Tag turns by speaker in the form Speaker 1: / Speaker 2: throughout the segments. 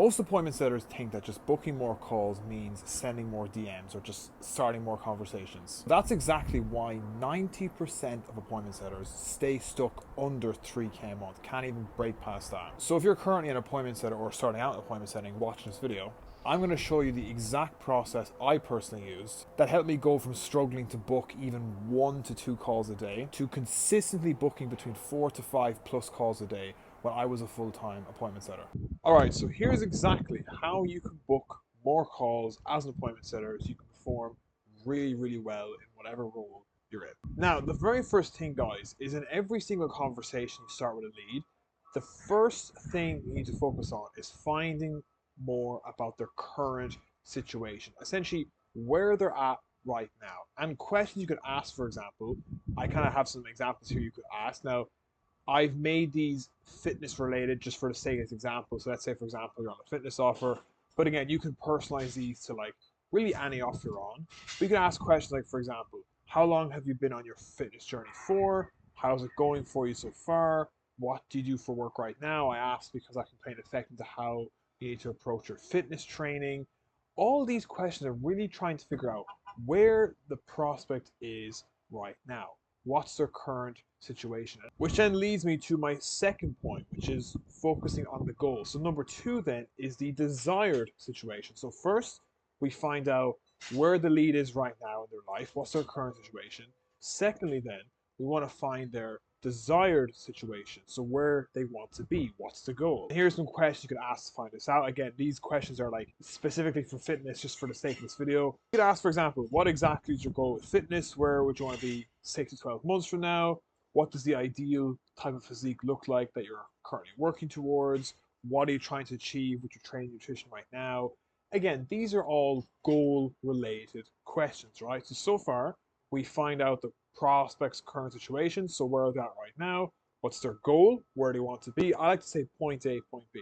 Speaker 1: Most appointment setters think that just booking more calls means sending more DMs or just starting more conversations. That's exactly why 90% of appointment setters stay stuck under 3K a month, can't even break past that. So if you're currently an appointment setter or starting out in appointment setting watching this video, I'm going to show you the exact process I personally used that helped me go from struggling to book even 1 to 2 calls a day to consistently booking between 4 to 5 plus calls a day when I was a full-time appointment setter. Alright, so here's exactly how you can book more calls as an appointment setter so you can perform really, really well in whatever role you're in. Now, the very first thing, guys, is in every single conversation you start with a lead, the first thing you need to focus on is finding more about their current situation. Essentially, where they're at right now. And questions you could ask, for example, I kind of have some examples here you could ask. Now, I've made these fitness related just for the sake of example. So let's say, for example, you're on a fitness offer. But again, you can personalize these to like really any offer you're on. We can ask questions like, for example, how long have you been on your fitness journey for? How's it going for you so far? What do you do for work right now? I ask because I can play an effect into how you need to approach your fitness training. All these questions are really trying to figure out where the prospect is right now. What's their current situation? Which then leads me to my second point, which is focusing on the goal. So number 2 then is the desired situation. So first, we find out where the lead is right now in their life, what's their current situation. Secondly then, we want to find their desired situation, so where they want to be, what's the goal. And here's some questions you could ask to find this out. Again, these questions are like specifically for fitness, just for the sake of this video. You could ask, for example, what exactly is your goal with fitness? Where would you want to be 6 to 12 months from now? What does the ideal type of physique look like that you're currently working towards? What are you trying to achieve with your training nutrition right now? Again, these are all goal related questions, right? So far, we find out the prospect's current situation. So where are they at right now? What's their goal? Where do they want to be? I like to say point A, point B.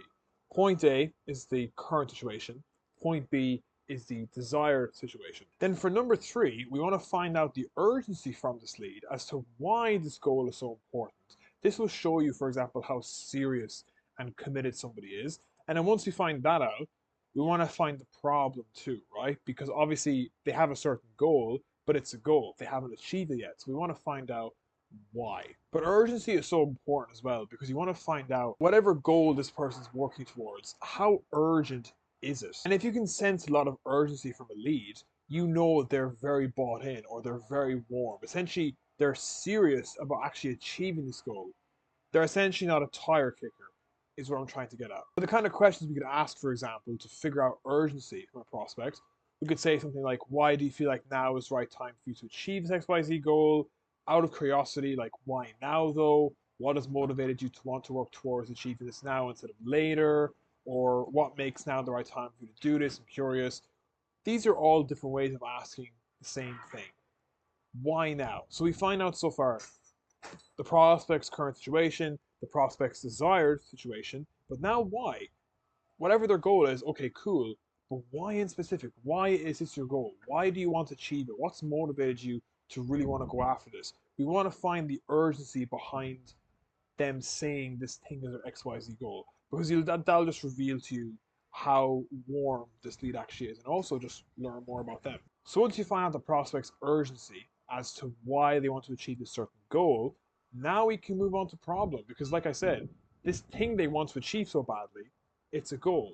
Speaker 1: Point A is the current situation. Point B is the desired situation. Then for number 3, we want to find out the urgency from this lead as to why this goal is so important. This will show you, for example, how serious and committed somebody is. And then once we find that out, we want to find the problem too, right? Because obviously they have a certain goal, but it's a goal. They haven't achieved it yet. So we want to find out why. But urgency is so important as well because you want to find out whatever goal this person's working towards, how urgent is it? And if you can sense a lot of urgency from a lead, you know they're very bought in or they're very warm. Essentially, they're serious about actually achieving this goal. They're essentially not a tire kicker, is what I'm trying to get at. But the kind of questions we could ask, for example, to figure out urgency from a prospect, we could say something like, why do you feel like now is the right time for you to achieve this XYZ goal? Out of curiosity, like, why now though? What has motivated you to want to work towards achieving this now instead of later? Or what makes now the right time for you to do this? I'm curious. These are all different ways of asking the same thing. Why now? So we find out so far the prospect's current situation, the prospect's desired situation, but now why? Whatever their goal is, okay, cool, but why in specific? Why is this your goal? Why do you want to achieve it? What's motivated you to really want to go after this? We want to find the urgency behind them saying this thing is their XYZ goal because that'll just reveal to you how warm this lead actually is and also just learn more about them. So once you find out the prospect's urgency as to why they want to achieve this certain goal, now we can move on to problem because like I said, this thing they want to achieve so badly, it's a goal.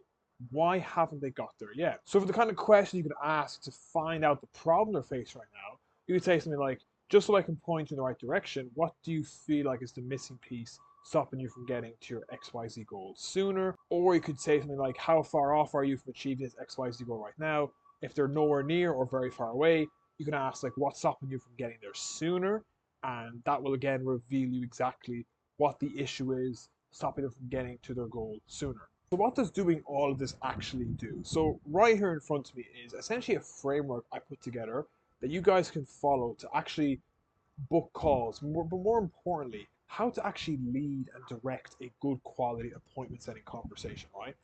Speaker 1: Why haven't they got there yet? So for the kind of question you could ask to find out the problem they're facing right now, you could say something like, just so I can point you in the right direction, what do you feel like is the missing piece stopping you from getting to your XYZ goal sooner? Or you could say something like, how far off are you from achieving this XYZ goal right now? If they're nowhere near or very far away, you can ask like, what's stopping you from getting there sooner? And that will again reveal you exactly what the issue is stopping them from getting to their goal sooner. So what does doing all of this actually do? So right here in front of me is essentially a framework I put together that you guys can follow to actually book calls, but more importantly, how to actually lead and direct a good quality appointment setting conversation, right?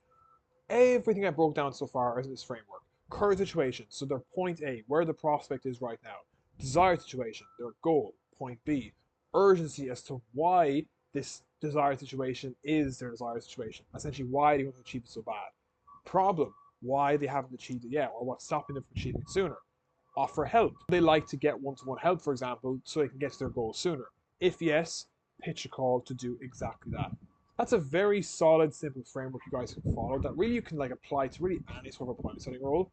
Speaker 1: Everything I broke down so far is in this framework. Current situation, so their point A, where the prospect is right now. Desired situation, their goal. Point B, urgency as to why this desired situation is their desired situation. Essentially, why do you want to achieve it so bad? Problem, why they haven't achieved it yet, or what's stopping them from achieving it sooner. Offer help. They like to get one-to-one help, for example, so they can get to their goal sooner. If yes, pitch a call to do exactly that. That's a very solid, simple framework you guys can follow that really you can like apply to really any sort of appointment setting role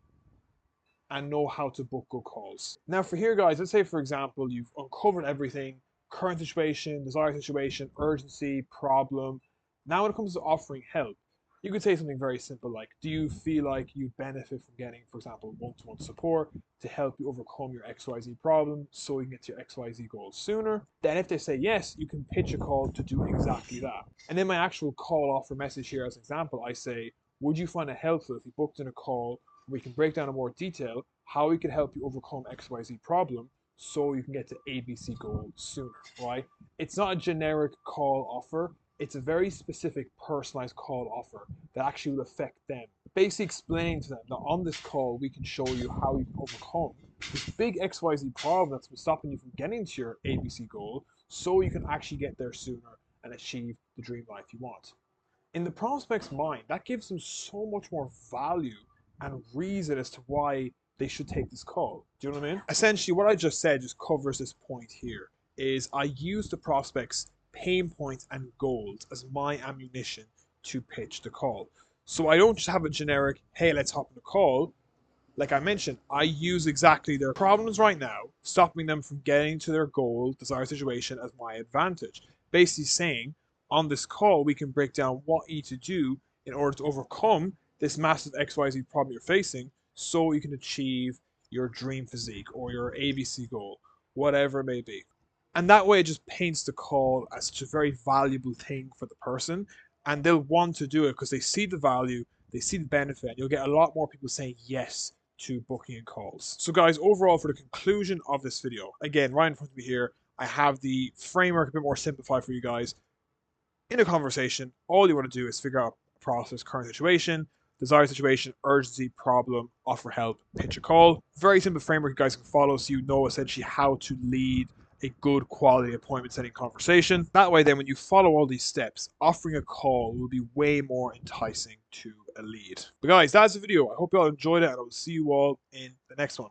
Speaker 1: and know how to book good calls. Now for here guys, let's say for example, you've uncovered everything, current situation, desired situation, urgency, problem. Now when it comes to offering help, you could say something very simple like, do you feel like you benefit from getting, for example, one-to-one support to help you overcome your XYZ problem so you can get to your XYZ goals sooner? Then if they say yes, you can pitch a call to do exactly that. And in my actual call offer message here as an example, I say, would you find it helpful if we booked in a call we can break down in more detail how we can help you overcome XYZ problem so you can get to ABC goal sooner, right? It's not a generic call offer. It's a very specific personalized call offer that actually will affect them. Basically explaining to them that on this call, we can show you how you can overcome this big XYZ problem that's been stopping you from getting to your ABC goal so you can actually get there sooner and achieve the dream life you want. In the prospect's mind, that gives them so much more value and reason as to why they should take this call. Do you know what I mean? Essentially, what I just said just covers this point here, is I use the prospect's pain points and goals as my ammunition to pitch the call. So I don't just have a generic, hey, let's hop on a call. Like I mentioned, I use exactly their problems right now, stopping them from getting to their goal, desired situation as my advantage. Basically saying, on this call, we can break down what you need to do in order to overcome this massive XYZ problem you're facing so you can achieve your dream physique or your ABC goal, whatever it may be. And that way it just paints the call as such a very valuable thing for the person, and they'll want to do it because they see the value, they see the benefit, and you'll get a lot more people saying yes to booking and calls. So guys, overall for the conclusion of this video, again, right in front of me here, I have the framework a bit more simplified for you guys. In a conversation, all you want to do is figure out a process, current situation, desired situation, urgency, problem, offer help, pitch a call. Very simple framework you guys can follow so you know essentially how to lead a good quality appointment setting conversation. That way then when you follow all these steps, offering a call will be way more enticing to a lead. But guys, that's the video. I hope you all enjoyed it and I will see you all in the next one.